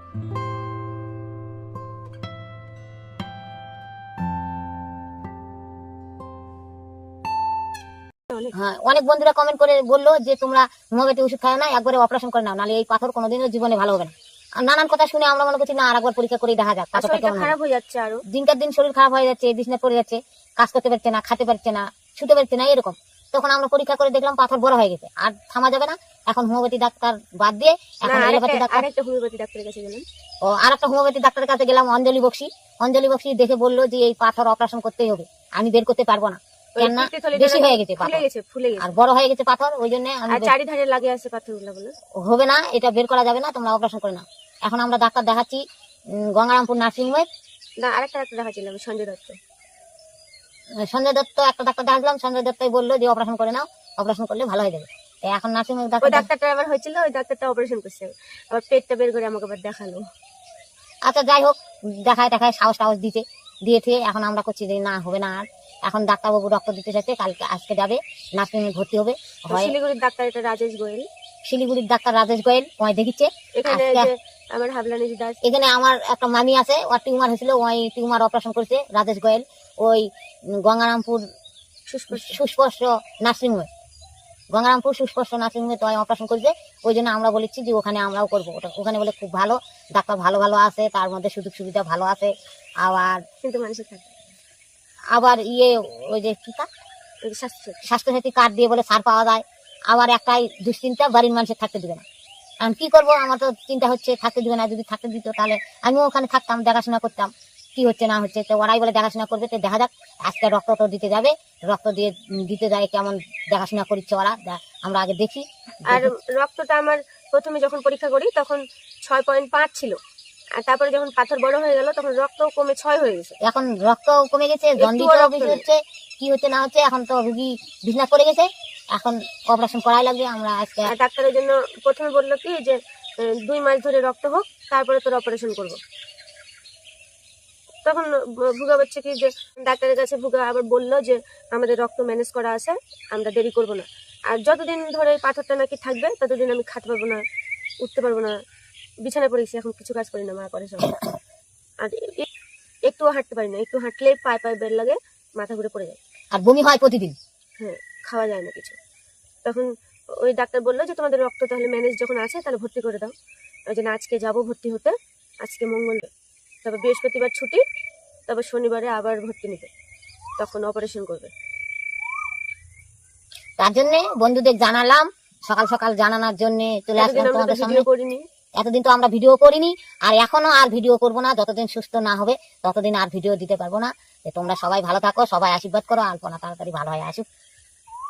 হ্যাঁ, অনেক বন্ধুরা কমেন্ট করে বললো যে তোমরা হোমিওপ্যাথি ওষুধ খাও না, একবারে অপারেশন করে নাও, নাহলে এই পাথর কোনোদিনও জীবনে ভালো হবে না। আর নানান কথা শুনে আমরা মনে করছি না আর একবার পরীক্ষা করে দেখা যাক, পাথরটা কেমন খারাপ হয়ে যাচ্ছে, আরো দিনকার দিন শরীর খারাপ হয়ে যাচ্ছে, বিছানায় পড়ে যাচ্ছে, কাজ করতে পারছে না, খেতে পারছে না, শুতে পারছে না, এরকম। তখন আমরা পরীক্ষা করে দেখলাম পাথর বড় হয়ে গেছে, আর থামা যাবে না। এখন হোমিওপ্যাথি ডাক্তার বাদ দিয়ে এখন এলোপ্যাথি ডাক্তার, আরেকটা হোমিওপ্যাথি ডাক্তারের কাছে গেলাম। ও আরেকটা হোমিওপ্যাথি ডাক্তারের কাছে গেলাম, অঞ্জলি বক্সি। অঞ্জলি বক্সি দেখে বললো যে এই পাথর অপারেশন করতেই হবে, আমি বের করতে পারবো না, কেননা বেশি হয়ে গেছে পাথর, ফুলে গেছে আর বড় হয়ে গেছে পাথর, ওই জন্য চারিধারে লাগে আছে পাথরগুলো, বলে হবে না, এটা বের করা যাবে না, তোমরা অপারেশন করে নাও। এখন আমরা ডাক্তার দেখাচ্ছি গঙ্গারামপুর নার্সিংহোমে। না, আরেকটা ডাক্তার দেখাচ্ছিলাম, সঞ্জয় দত্ত। সঞ্জয় দত্ত একটা ডাক্তার দেখাচ্ছিলাম, সঞ্জয় দত্তই বললো যে অপারেশন করে নাও, অপারেশন করলে ভালো হয়ে যাবে। এখন নার্সিংহোমে ওই ডাক্তারটা আবার হয়েছিল, ওই ডাক্তারটা অপারেশন করছে, আবার পেটটা বের করে আমাকে আবার দেখালো। আচ্ছা যাই হোক, দেখায় সাহস টাহস দিয়েছে। এখন আমরা করছি যে না হবে না আর। এখন ডাক্তারবাবু রক্ত দিতে চাইছে, কালকে আজকে যাবে নার্সিংহোমে ভর্তি হবে। শিলিগুড়ির ডাক্তার এটা রাজেশ গোয়েল, শিলিগুড়ির ডাক্তার রাজেশ গোয়েল ওই দেখিচ্ছে। এখানে আমার হাবলানি দাস, এখানে আমার একটা মামি আছে, ওর টিউমার হয়েছিল, ওই টিউমার অপারেশন করছে রাজেশ গোয়েল, ওই গঙ্গারামপুর সুস্পর্শ নার্সিংহোমে, গঙ্গারামপুর সুস্পর্শ নার্সিংহোমে তো অপারেশন করছে। ওই জন্য আমরা বলেছি যে ওখানে আমরাও করবো, ওখানে বলে খুব ভালো ডাক্তার, ভালো ভালো আছে, তার মধ্যে সুযোগ সুবিধা ভালো আছে। আবার কিন্তু মানুষের থাকে আবার ওই যে কি কার্ড, স্বাস্থ্যসাথী কার্ড দিয়ে বলে সার পাওয়া যায়। আবার একটাই দুশ্চিন্তা, বাড়ির মানুষের থাকতে দিবে না। এখন কি করবো, আমার তো চিন্তা হচ্ছে থাকতে দিবে না, যদি থাকতে দিত তাহলে আমিও ওখানে থাকতাম, দেখাশোনা করতাম কি হচ্ছে না হচ্ছে। তো ওরাই বলে দেখাশোনা করবে, তো দেখা যাক, আজকে রক্ত তো দিতে যাবে, রক্ত দিতে যায় কেমন দেখাশোনা করছে ওরা, আমরা আগে দেখি। আর রক্তটা আমার প্রথমে যখন পরীক্ষা করি তখন 6.5 ছিল, আর তারপরে যখন পাথর বড় হয়ে গেল তখন রক্ত কমে 6 হয়ে গেছে। এখন রক্ত কমে গেছে, দণ্ডিতও বেশি হচ্ছে, কি হচ্ছে না হচ্ছে। এখন তো রুগী বিছনা পড়ে গেছে, এখন অপারেশন করাই লাগবে। আমরা আজকে ডাক্তারের জন্য প্রথমে বললো কি যে 2 মাস ধরে রক্ত হোক, তারপরে তোর অপারেশন করবো। তখন ভুগা বলছে কি যে ডাক্তারের কাছে ভুগা আবার বললো যে আমাদের রক্ত ম্যানেজ করা আছে, আমরা দেরি করবো না, আর যতদিন ধরে পাথরটা নাকি থাকবে ততদিন আমি খাতে পারবো না, উঠতে পারবো না, বিছানায় পড়েছি, এখন কিছু কাজ করি না, মা করে সব। আর একটুও হাঁটতে পারি না, একটু হাঁটলে পায়ে বের লাগে, মাথা ঘুরে পড়ে যায়, আর বমি হয় প্রতিদিন। হ্যাঁ, খাওয়া যায় না কিছু। তখন ওই ডাক্তার বললো যে তোমাদের রক্ত তাহলে ম্যানেজ যখন আছে তাহলে ভর্তি করে দাও। ওই জন্য আজকে যাবো ভর্তি হতে, আজকে মঙ্গলবার, তবে বৃহস্পতিবার ছুটি, তবে শনিবারে আবার ভর্তি নিতে, তখন অপারেশন করবে। তার জন্য বন্ধুদের জানালাম, সকাল সকাল জানানোর জন্য চলে আসলাম তোমাদের সামনে। এতদিন তো আমরা ভিডিও করিনি, আর এখনো আর ভিডিও করব না, যতদিন সুস্থ না হবে ততদিন আর ভিডিও দিতে পারবো না। তোমরা সবাই ভালো থাকো, সবাই আশীর্বাদ করো, আলপনা তাড়াতাড়ি ভালো হয়ে আসুক,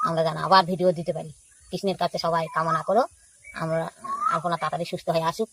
আমরা যেন আবার ভিডিও দিতে পারি। কৃষ্ণের কাছে সবাই কামনা করো, আমরা আলপনা তাড়াতাড়ি সুস্থ হয়ে আসুক।